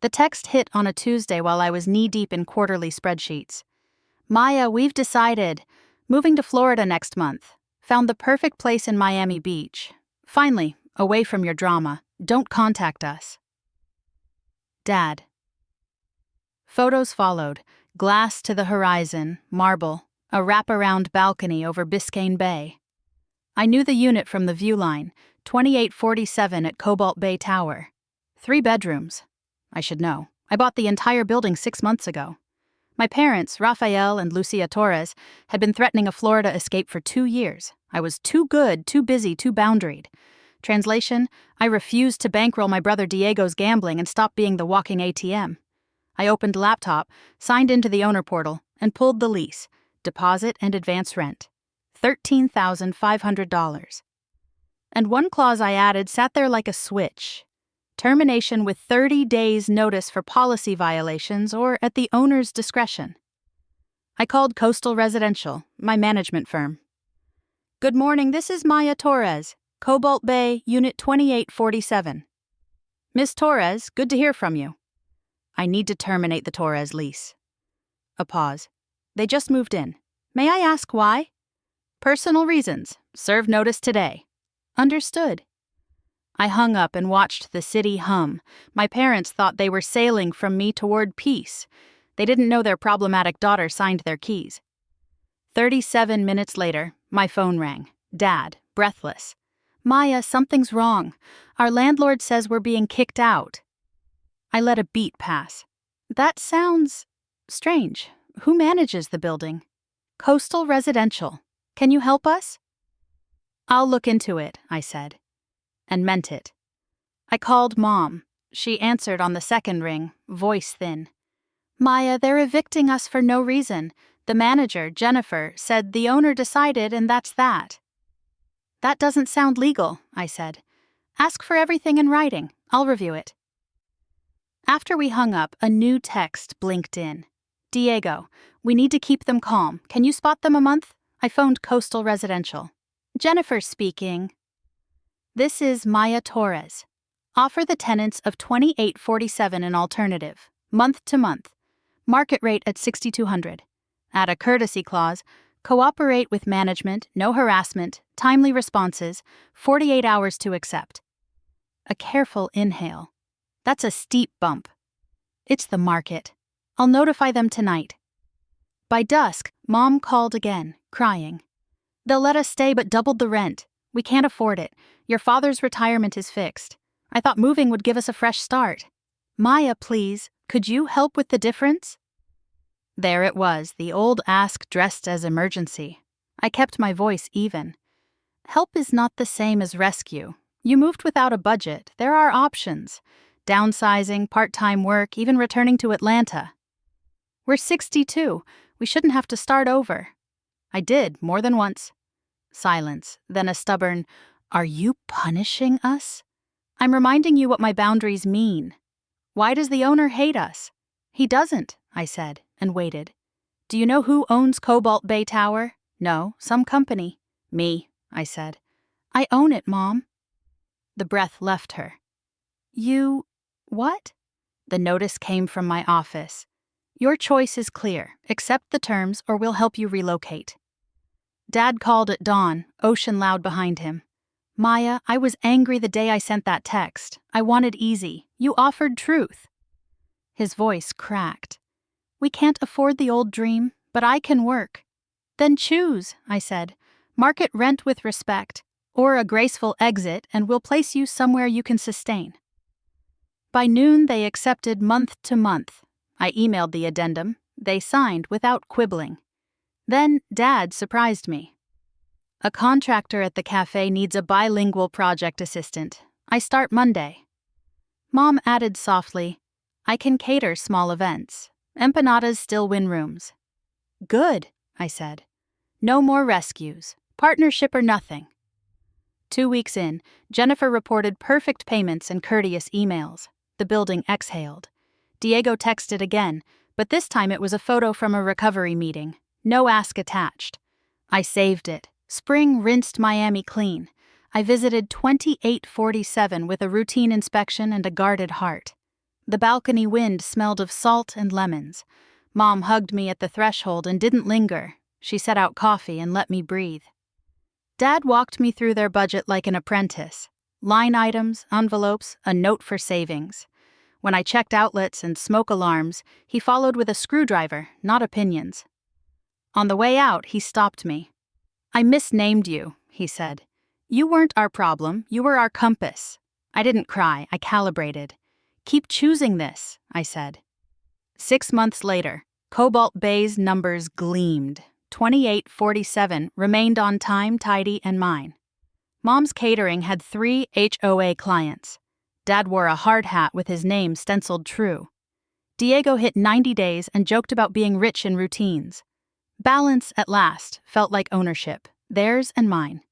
The text hit on a Tuesday while I was knee-deep in quarterly spreadsheets. Maya, we've decided. Moving to Florida next month. Found the perfect place in Miami Beach. Finally, away from your drama. Don't contact us. Dad. Photos followed. Glass to the horizon, marble, a wraparound balcony over Biscayne Bay. I knew the unit from the view line, 2847 at Cobalt Bay Tower. 3 bedrooms. I should know. I bought the entire building 6 months ago. My parents, Rafael and Lucia Torres, had been threatening a Florida escape for 2 years. I was too good, too busy, too boundaried. Translation, I refused to bankroll my brother Diego's gambling and stop being the walking ATM. I opened laptop, signed into the owner portal, and pulled the lease, deposit and advance rent. $13,500. And one clause I added sat there like a switch. Termination with 30 days notice for policy violations or at the owner's discretion. I called Coastal Residential, my management firm. Good morning, this is Maya Torres, Cobalt Bay, Unit 2847. Miss Torres, good to hear from you. I need to terminate the Torres lease. A pause. They just moved in. May I ask why? Personal reasons. Serve notice today. Understood. I hung up and watched the city hum. My parents thought they were sailing from me toward peace. They didn't know their problematic daughter signed their keys. 37 minutes later, my phone rang. Dad, breathless. Maya, something's wrong. Our landlord says we're being kicked out. I let a beat pass. That sounds strange. Who manages the building? Coastal Residential. Can you help us? I'll look into it, I said. And meant it. I called Mom. She answered on the second ring, voice thin. Maya, they're evicting us for no reason. The manager, Jennifer, said the owner decided and that's that. That doesn't sound legal, I said. Ask for everything in writing. I'll review it. After we hung up, a new text blinked in. Diego, we need to keep them calm. Can you spot them a month? I phoned Coastal Residential. Jennifer speaking. This is Maya Torres. Offer the tenants of 2847 an alternative, month to month. Market rate at $6,200. Add a courtesy clause. Cooperate with management, no harassment, timely responses, 48 hours to accept. A careful inhale. That's a steep bump. It's the market. I'll notify them tonight. By dusk, Mom called again, crying. They'll let us stay but doubled the rent. We can't afford it. Your father's retirement is fixed. I thought moving would give us a fresh start. Maya, please, could you help with the difference? There it was, the old ask dressed as emergency. I kept my voice even. Help is not the same as rescue. You moved without a budget. There are options. Downsizing, part-time work, even returning to Atlanta. We're 62. We shouldn't have to start over. I did, more than once. Silence, then a stubborn, are you punishing us? I'm reminding you what my boundaries mean. Why does the owner hate us? He doesn't, I said, and waited. Do you know who owns Cobalt Bay Tower? No, some company. Me, I said. I own it, Mom. The breath left her. You... what? The notice came from my office. Your choice is clear. Accept the terms or we'll help you relocate. Dad called at dawn, ocean loud behind him. Maya, I was angry the day I sent that text. I wanted easy. You offered truth. His voice cracked. We can't afford the old dream, but I can work. Then choose, I said. Market rent with respect, or a graceful exit, and we'll place you somewhere you can sustain. By noon, they accepted month to month. I emailed the addendum. They signed without quibbling. Then Dad surprised me. A contractor at the cafe needs a bilingual project assistant. I start Monday. Mom added softly, I can cater small events. Empanadas still win rooms. Good, I said. No more rescues. Partnership or nothing. 2 weeks in, Jennifer reported perfect payments and courteous emails. The building exhaled. Diego texted again, but this time it was a photo from a recovery meeting. No ask attached. I saved it. Spring rinsed Miami clean. I visited 2847 with a routine inspection and a guarded heart. The balcony wind smelled of salt and lemons. Mom hugged me at the threshold and didn't linger. She set out coffee and let me breathe. Dad walked me through their budget like an apprentice. Line items, envelopes, a note for savings. When I checked outlets and smoke alarms, he followed with a screwdriver, not opinions. On the way out, he stopped me. "I misnamed you," he said. "You weren't our problem, you were our compass." I didn't cry, I calibrated. "Keep choosing this," I said. 6 months later, Cobalt Bay's numbers gleamed. 2847 remained on time, tidy, and mine. Mom's catering had 3 HOA clients. Dad wore a hard hat with his name stenciled true. Diego hit 90 days and joked about being rich in routines. Balance, at last, felt like ownership, theirs and mine.